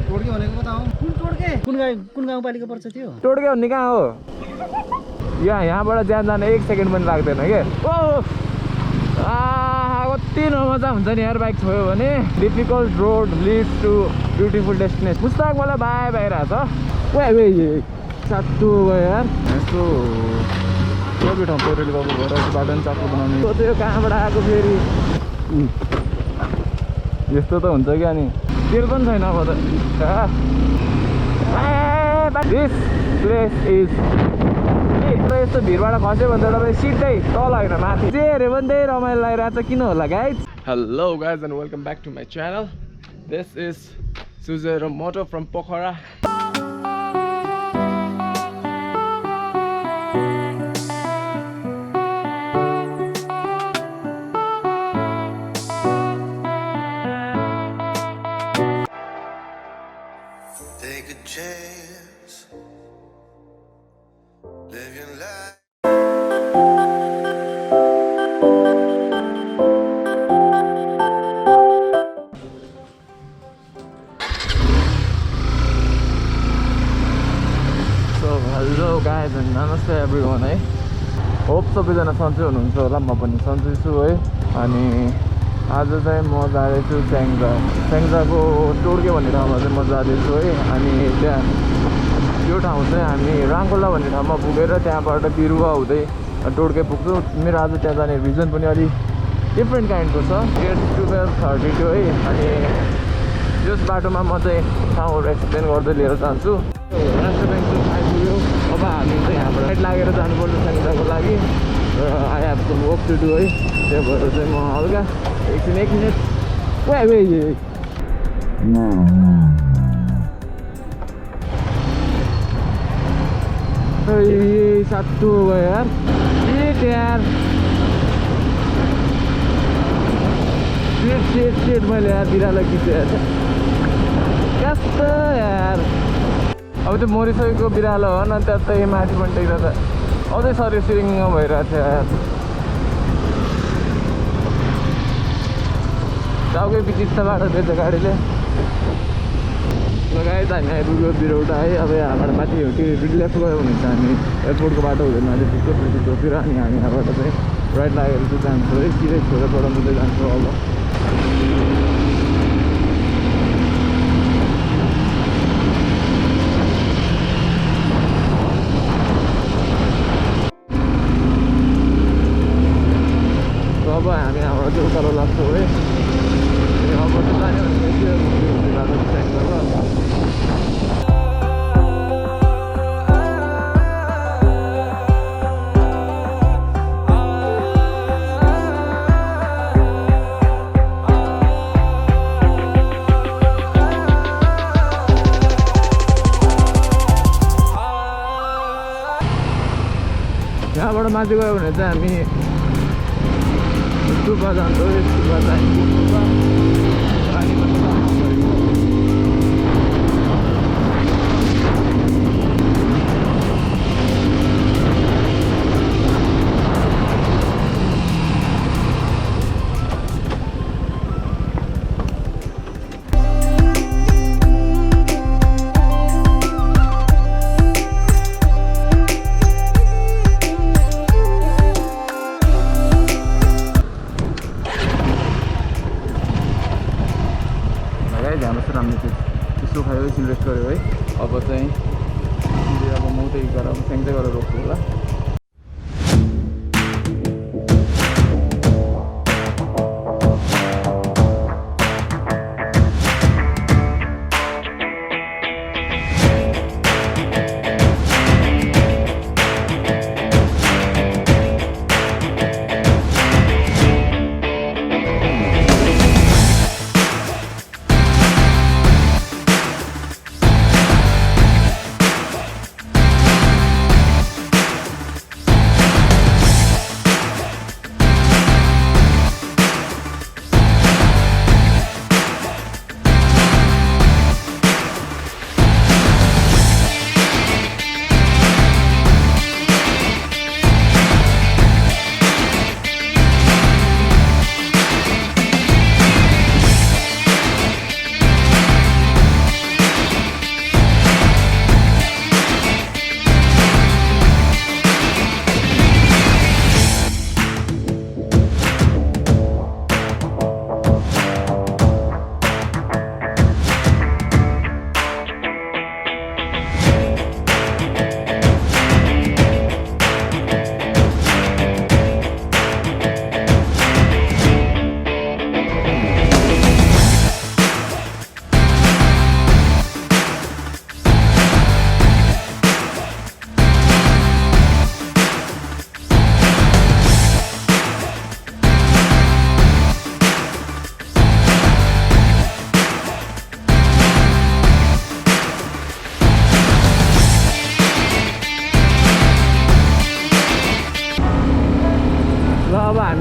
टोड्के भनेको कता हो? कुन टोड्के? कुन गाउँपालिका पर्छ त्यो? टोड्के भन्ने कहाँ हो? यहाँबाट जान 1 सेकेन्ड पनि लाग्दैन के। ओ कति नमजा हुन्छ नि यार बाइक छोयो भने। Difficult road leads to beautiful destination. पुस्तक मलाई बाई भइरहेछ। चाटु गयो यार। यस्तो त्यो ठाउँ पेट्रोल बाबु भएर बाटो पनि चाटु बनाउने। त्यो कहाँबाट आएको फेरि यस्तो त हुन्छ क्या नि। तेल पनि छैन अब त। दिस प्लेस इज यस्तो भिडबाट खस्यो भने त तपाईँ सिधै तल होइन माथि जे हेऱ्यो भने त्यही रमाइलो लागिरहेको छ। किन होला guys? Hello guys and welcome back to my channel. This is Sujero moto from Pokhara. Take a chance, live your life. So hello guys and namaste everyone है। होप सबैजना सन्चै हुनुहुन्छ होला। म पनि सन्चै छु है। अनि आज चाहिँ म जाँदैछु स्याङ्जाको टोड्के भन्ने ठाउँमा चाहिँ म जाँदैछु है। अनि त्यहाँ त्यो ठाउँ चाहिँ हामी राङकोला भन्ने ठाउँमा पुगेर त्यहाँबाट बिरुवा हुँदै टोड्के पुग्छु। मेरो आज त्यहाँ जाने रिजन पनि अलिक डिफ्रेन्ट काइन्डको छ। 8-12:32 है। अनि यस बाटोमा म चाहिँ ठाउँहरू एक्सप्लेन गर्दै लिएर जान्छु। राष्ट्र ब्याङ्क आइपुग्यो। अब हामी चाहिँ यहाँबाट राइट लागेर जानुपर्छ स्याङ्जाको लागि। I have some work to do है। त्यही भएर चाहिँ म हल्का एकछिन 1 मिनट साटु गयो यार। यार सेट मैले यार बिरालो खिचेँ कस्तो यार। अब त्यो मरिसकेको बिरालो हो न त्यस्तै माथि पनि टेक्दा त अझै शरीर सिरिङ भइरहेको थियो यार। टाउकै विचित्र बाटो दिएछ गाडीले। गाइज हामी आइपुग्यो बिरौटा है। अब यहाँबाट माथि हो कि लेफ्ट गयो भने चाहिँ हामी एयरपोर्टको बाटो हुँदैन माथि पुग्छौँ ब्रिटिसतिर। अनि हामी यहाँबाट चाहिँ राइट लागेर चाहिँ जान्छौँ है। सिधै छोडेर पढाउँदै जान्छौँ। अब अब हामी यहाँबाट चाहिँ उकालो लाग्छौँ है। अब चाहिँ जाने भनेको यहाँबाट माथि गयो भने चाहिँ हामी सुब्बा जान्छौँ। सुब्बा चाहिँ त्यसो खायो सिलेक्ट गऱ्यो है। अब चाहिँ अब म उतै गरेर स्याङ्जै गरेर रोक्छु होला।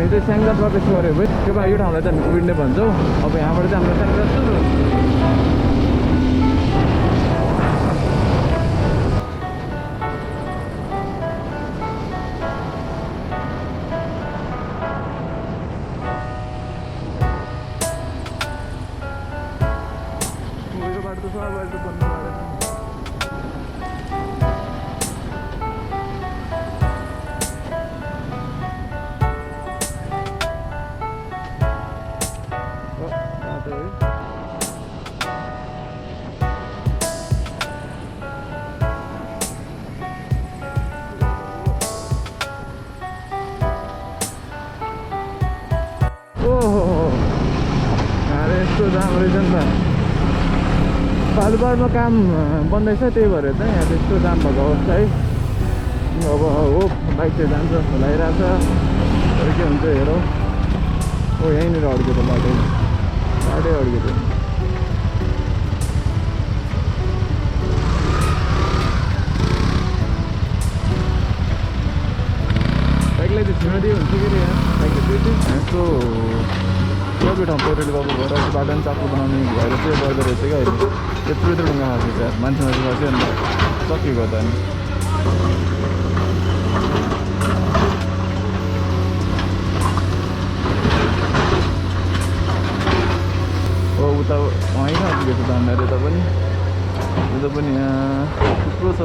हामी चाहिँ स्याङ्जा प्रवेश गऱ्यो भाइ त्यो भए यो ठाउँलाई चाहिँ हामी उड्ने भन्छौँ अब यहाँबाट चाहिँ हाम्रो स्याङ्जा सुरु बाटो छ बाटो बन्द यस्तो जाम रहेछ नि त बालुबाडमा काम बन्दैछ त्यही भएर चाहिँ यहाँ त्यस्तो जाम भएको अवस्था है अब हो बाइक चाहिँ जान्छ खोलाइरहेछ के हुन्छ हेरौँ हो यहीँनिर अड्केको बाटो अड्केको बाइकलाई चाहिँ छिर्न दियो हुन्छ कि यहाँ बाइकले यस्तो सबै ठाउँ पहिरोले बाबु भएर बाटो पनि चाकु बनाउने भएर चाहिँ गर्दो रहेछ क्या अहिले यत्रो ढुङ्गा खाएको छ मान्छे मान्छे गर्छ अन्त सकिएको त नि हो उता वहीँ कहाँ पुगेको छ जान्दा यता पनि उता पनि यहाँ थुप्रो छ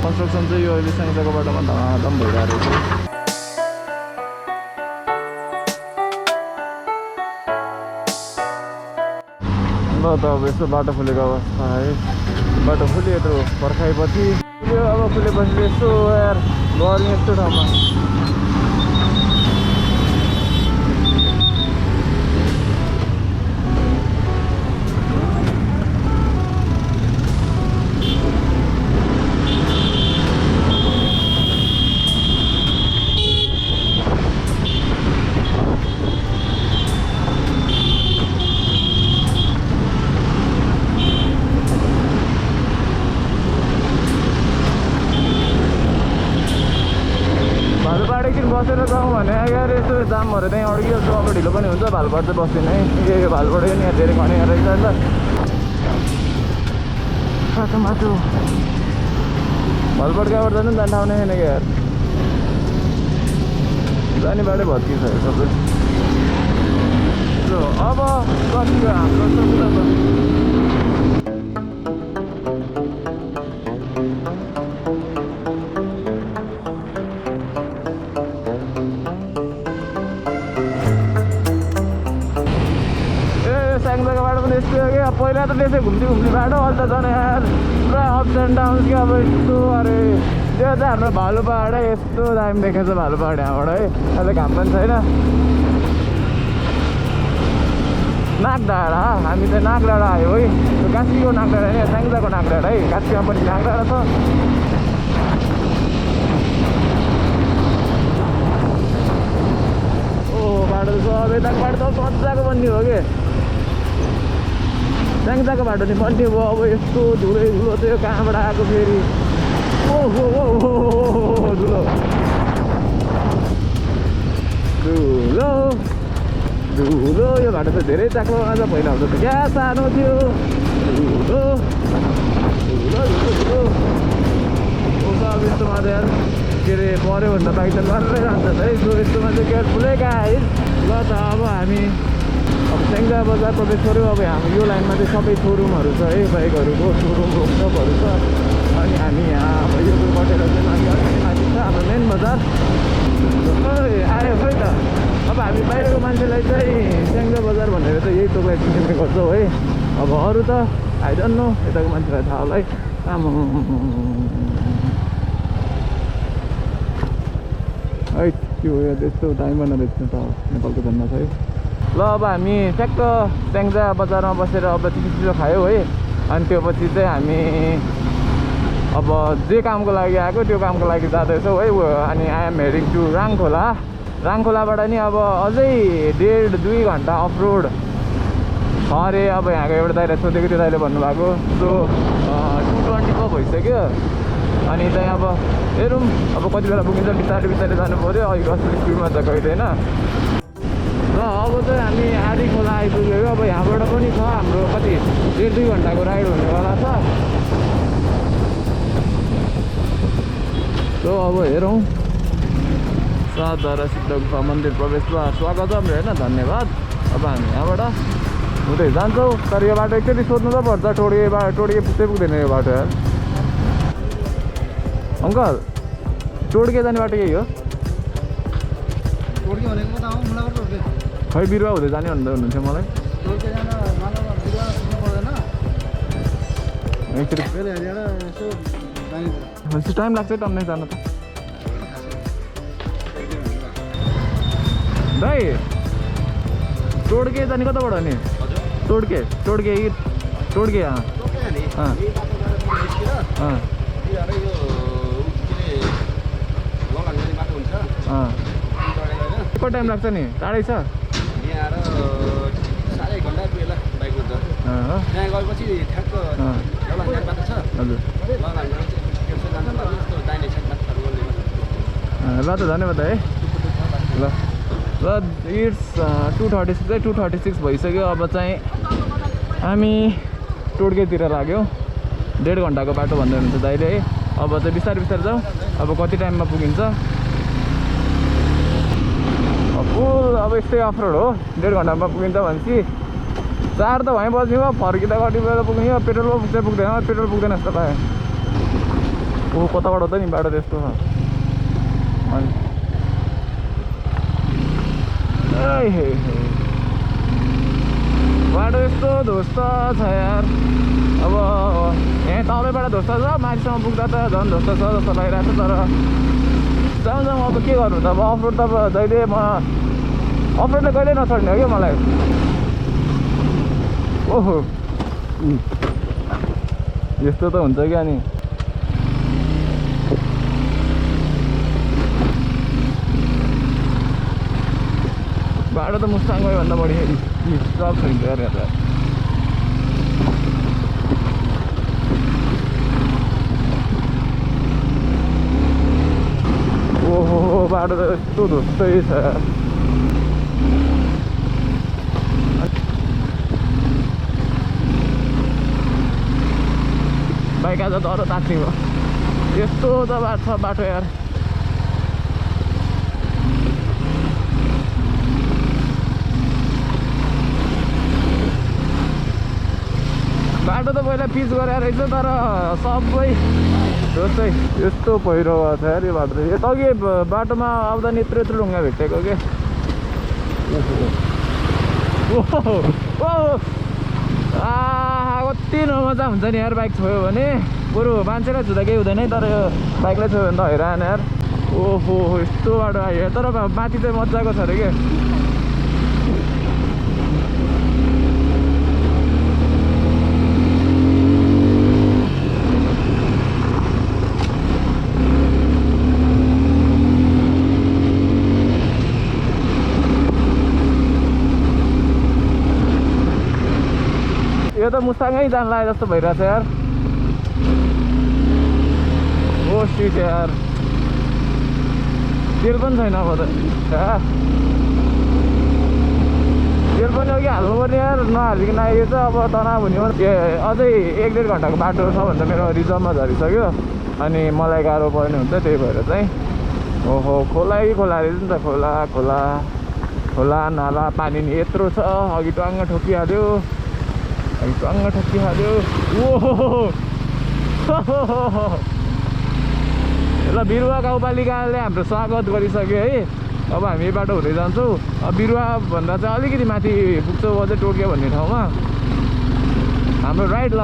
कन्स्ट्रक्सन चाहिँ यो अहिले स्याङ्जाको बाटोमा धमाधम भइरहेको रहेछ ल त अब यस्तो बाटो फुलेको अवस्था है बाटो फुल्यो यत्रो पर्खाएपछि फुल्यो अब फुलेपछि यस्तो यार गर्मी यस्तो ठाउँमा बसेर जाउँ भने यार यसो जामहरू त्यहीँ अड्किहाल्छ अब ढिलो पनि हुन्छ भालुपाड चाहिँ बस्दैन है यो भालुपाड पनि यहाँ धेरै खने रहेछ नि त माटो भालुपाड कहाँबाट जानु जाने ठाउँ नै छैन क्या यार जाने बाटै भत्की छ सबै अब कति हाम्रो स्याङ्जाको बाटो पनि यस्तै हो क्या पहिला त त्यसै घुम्ने बाटो अहिले त झन् यार पुरा अप्स एन्ड डाउन्स क्या अब यस्तो अरे त्यो चाहिँ हाम्रो भालुपाड यस्तो दामी देखेको छ भालुपाड यहाँबाट है अहिले घाम पनि छैन नागडाँडा हामी चाहिँ नागडाँडा आयो है कास्कीको नागडाँडा होइन स्याङ्जाको नागडाँडा है कास्कीमा पनि नागडाँडा छ ओ बाटो छ अब यताको बाटो त मजाको बन्ने हो कि स्याङ्जाको बाटो नि बन्ने भयो अब यस्तो धुलै धुलो थियो कहाँबाट आएको फेरि ओहो धुलो धुलो धुलो यो बाटो त धेरै चाक्लो आज पहिला हुन्छ त क्या सानो थियो धुलो धुलो धुलो धुलो अब यस्तोमा त यार के अरे पऱ्यो भने त बाइक त गरेरै जान्छ है यस्तोमा चाहिँ केयरफुलै गाइस ल त अब हामी अब स्याङ्जा बजार प्रवेश गऱ्यो अब हाम्रो यो लाइनमा चाहिँ सबै सोरुमहरू छ है बाइकहरूको सोरुम रोकटपहरू छ अनि हामी यहाँ अब यो कटेर चाहिँ माथि अलिकति माथि छ हाम्रो मेन बजार आयो खै त अब हामी बाहिरको मान्छेलाई चाहिँ स्याङ्जा बजार भनेर चाहिँ यही टोकलाई चिन्ने गर्छौँ है अब अरू त आई डोन्ट नो यताको मान्छेलाई थाहा होला है है त्यो त्यस्तो दामी बनाएर बेच्नु त नेपालको जन्म छ है ल अब हामी ठ्याक्क स्याङ्जा बजारमा बसेर अब चिसो खायौँ है अनि त्यो पछि चाहिँ हामी अब जे कामको लागि आएको त्यो कामको लागि जाँदैछौँ है अनि आई एम हेडिङ टु राङखोलाबाट नि अब अझै 1.5-2 घन्टा अफ रोड छ अरे अब यहाँको एउटा दाइले सोधेको त्यो दाइले भन्नुभएको सो 220 पो भइसक्यो अनि चाहिँ अब हेरौँ अब कति बेला पुगिन्छ बिस्तारै बिस्तारै जानु पऱ्यो अघि कस्तो स्पिडमा त गइँदैन र अब चाहिँ हामी आधी खोला आइपुग्यो अब यहाँबाट पनि छ हाम्रो कति 1.5-2 घन्टाको राइड हुनेवाला छ सो अब हेरौँ सातधारा सिद्ध गुफा मन्दिर प्रवेशद्वार स्वागत छ होइन धन्यवाद अब हामी यहाँबाट हुँदै जान्छौँ तर यो बाटो एकचोटि सोध्नु त पर्छ टोडिए पुग्दै पुग्दैन यो बाटो यार अङ्कल टोड्के जाने बाटो यही हो टोड्के भनेको त मुलाबाट टोड्के खै बिरुवा हुँदै जाने भन्दै हुनुहुन्थ्यो मलाई टोड्के जान मानव बिरुवा सुन्नु पर्दैन एकचोटि फेरि हेरेर यसो जाने भनेपछि टाइम लाग्छ टन्नै जान त दाइ टोड्के जाने कताबाट नि टोड्के टोड्के अँ कति टाइम लाग्छ नि टाढै छ ल त धन्यवाद है ल ल इट्स 2:36 है 2:36 भइसक्यो अब चाहिँ हामी टोड्केतिर लाग्यौँ 1.5 घन्टाको बाटो भन्दै हुनुहुन्छ दाइले है अब चाहिँ बिस्तारै बिस्तारै जाउँ अब कति टाइममा पुगिन्छ फुल अब यस्तै अफरोड हो 1.5 घन्टामा पुगिन्छ भनेपछि 4 त भएँ बज्ने भयो फर्किँदा कति बेला पुग्ने हो पेट्रोलमा पुग्छ पुग्दैन पेट्रोल पुग्दैन जस्तो लाग्यो ऊ कताबाट हो त नि बाटो त्यस्तो छ अनि बाटो यस्तो ध्वस्त छ यार अब यहाँ तलैबाट ध्वस्त छ माथिसम्म पुग्दा त झन् ध्वस्त छ जस्तो लागिरहेको छ तर जाउँ जाउँ अब के गर्नु त अब अफरोड त अब जहिले म अफरोडले कहिले नछोड्ने हो क्या मलाई ओहो यस्तो त हुन्छ क्या नि बाटो त मुस्ताङ भन्दा बढी सब छैन यार यता ओहो बाटो त यस्तो ध्वस्तै छ बाइक आज त अरू तात्ने भयो यस्तो त बाटो छ बाटो यार बाटो त पहिला पिच गरेर रहेछ तर सबै जस्तै यस्तो पहिरो भएको छ यार यो बाटो यो त अघि बाटोमा आउँदा नि यत्रो यत्रो ढुङ्गा भेटेको के कति नमजा हुन्छ नि यार बाइक छोयो भने बरु मान्छेलाई छुँदा केही हुँदैन तर यो बाइकलाई छोयो भने त हैरान यार ओहो यस्तो बाटो आयो तर माथि चाहिँ मजाको छ अरे के यो त मुस्ताङै जान लाग्यो जस्तो भइरहेछ यार ओ सिट यार तेल पनि छैन अब त तेल पनि अघि हाल्नु पर्ने यार नहालिकन आइयो त अब तनाव हुने हो अझै 1-1.5 घन्टाको बाटो छ भने त मेरो रिजर्भमा झरिसक्यो अनि मलाई गाह्रो पर्ने हुन्छ त्यही भएर चाहिँ ओहो खोला खोला रहेछ नि त खोला खोला खोला नाला पानी नि यत्रो छ अघि टङ्ग ठोकिहाल्यो टङ्ग ठोकिहाल्यो ओहो ल बिरुवा गाउँपालिकाले हाम्रो स्वागत गरिसक्यो है अब हामी यो बाटो हुँदै जान्छौँ अब बिरुवा भन्दा चाहिँ अलिकति माथि पुग्छौँ अझै टोक्यो भन्ने ठाउँमा हाम्रो राइड ल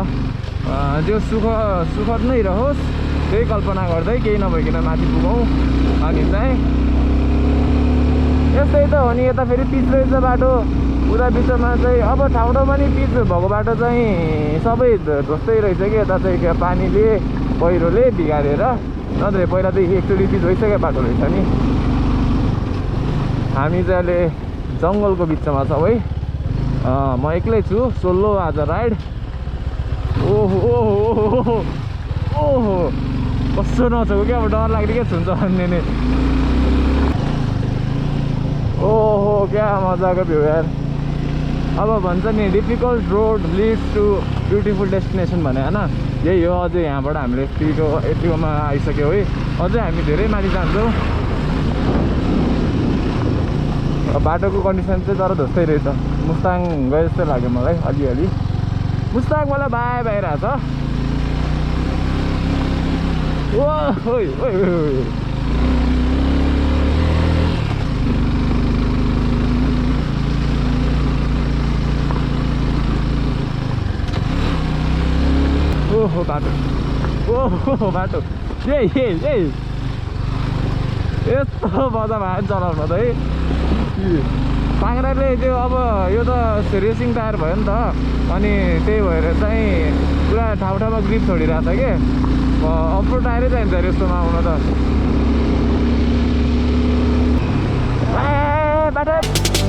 त्यो सुखद नै रहोस् त्यही कल्पना गर्दै केही नभइकन माथि पुगौँ अनि चाहिँ यस्तै त हो नि यता फेरि पिच रहेछ बाटो उता बिचमा चाहिँ अब ठाउँ ठाउँमा नि पिच भएको बाटो चाहिँ सबै ध्वस्तै रहेछ कि यता चाहिँ पानीले पहिरोले बिगारेर नत्र पहिला त एकचोटि पिच भइसक्यो बाटो रहेछ नि हामी चाहिँ अहिले जङ्गलको बिचमा छौँ है म एक्लै छु सोलो आज राइड ओहो ओहो ओहो ओहो कस्तो नछोको क्या अब डर लाग्ने क्या छुन्छ भन्ने नि ओहो क्या मजाको भ्यू यार अब भन्छ नि difficult road leads to beautiful destination भने होइन यही हो अझै यहाँबाट हामीले यतिकोमा आइसक्यो है अझै हामी धेरै माथि जान्छौँ बाटोको कन्डिसन चाहिँ तर धस्तै रहेछ मुस्ताङ गए जस्तै लाग्यो मलाई अलिअलि मुस्ताङ मलाई बाई भइरहेछ ओहो बाटो ओहो बाटो यस्तो मजा भयो चलाउनु त है पाङ्राले त्यो अब यो त रेसिङ टायर भयो नि त अनि त्यही भएर चाहिँ पुरा ठाउँ ठाउँमा ग्रिप छोडिरहेको छ कि अप्रो टायरै चाहिन्छ यस्तोमा आउन त बाटो